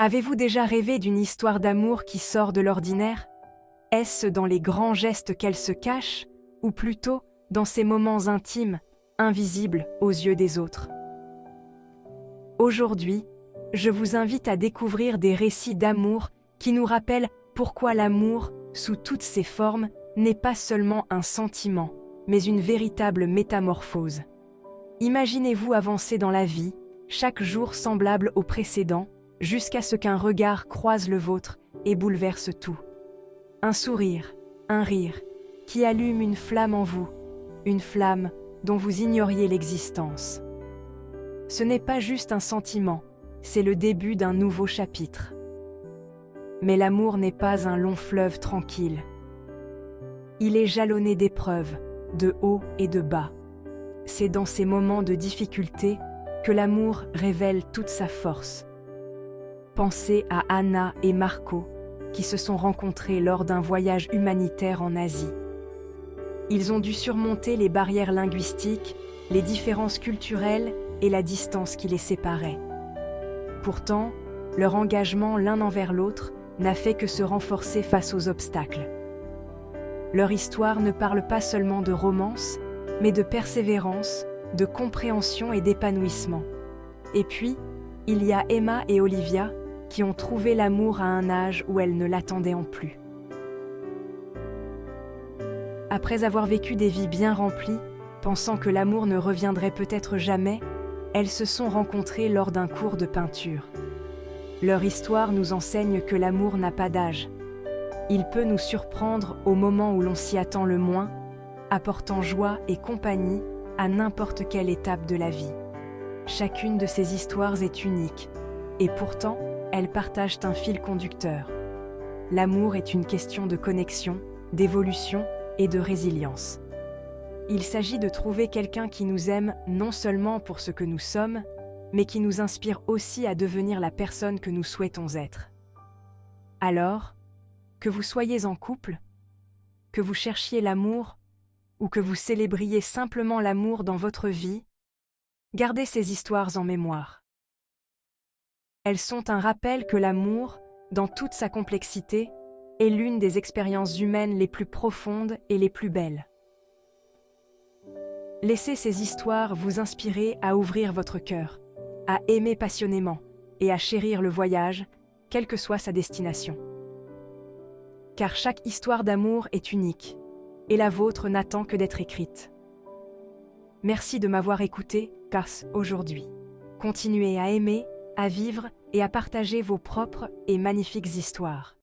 Avez-vous déjà rêvé d'une histoire d'amour qui sort de l'ordinaire? Est-ce dans les grands gestes qu'elle se cache, ou plutôt dans ces moments intimes, invisibles aux yeux des autres? Aujourd'hui, je vous invite à découvrir des récits d'amour qui nous rappellent pourquoi l'amour, sous toutes ses formes, n'est pas seulement un sentiment, mais une véritable métamorphose. Imaginez-vous avancer dans la vie, chaque jour semblable au précédent, jusqu'à ce qu'un regard croise le vôtre et bouleverse tout. Un sourire, un rire, qui allume une flamme en vous, une flamme dont vous ignoriez l'existence. Ce n'est pas juste un sentiment, c'est le début d'un nouveau chapitre. Mais l'amour n'est pas un long fleuve tranquille. Il est jalonné d'épreuves, de hauts et de bas. C'est dans ces moments de difficulté que l'amour révèle toute sa force. Pensez à Anna et Marco, qui se sont rencontrés lors d'un voyage humanitaire en Asie. Ils ont dû surmonter les barrières linguistiques, les différences culturelles et la distance qui les séparait. Pourtant, leur engagement l'un envers l'autre n'a fait que se renforcer face aux obstacles. Leur histoire ne parle pas seulement de romance, mais de persévérance, de compréhension et d'épanouissement. Et puis, il y a Emma et Olivia qui ont trouvé l'amour à un âge où elles ne l'attendaient en plus. Après avoir vécu des vies bien remplies, pensant que l'amour ne reviendrait peut-être jamais, elles se sont rencontrées lors d'un cours de peinture. Leur histoire nous enseigne que l'amour n'a pas d'âge. Il peut nous surprendre au moment où l'on s'y attend le moins, apportant joie et compagnie à n'importe quelle étape de la vie. Chacune de ces histoires est unique, et pourtant, elles partagent un fil conducteur. L'amour est une question de connexion, d'évolution et de résilience. Il s'agit de trouver quelqu'un qui nous aime non seulement pour ce que nous sommes, mais qui nous inspire aussi à devenir la personne que nous souhaitons être. Alors, que vous soyez en couple, que vous cherchiez l'amour, ou que vous célébriez simplement l'amour dans votre vie, gardez ces histoires en mémoire. Elles sont un rappel que l'amour, dans toute sa complexité, est l'une des expériences humaines les plus profondes et les plus belles. Laissez ces histoires vous inspirer à ouvrir votre cœur, à aimer passionnément et à chérir le voyage, quelle que soit sa destination. Car chaque histoire d'amour est unique, et la vôtre n'attend que d'être écrite. Merci de m'avoir écouté, Cars, aujourd'hui. Continuez à aimer, à vivre et à partager vos propres et magnifiques histoires.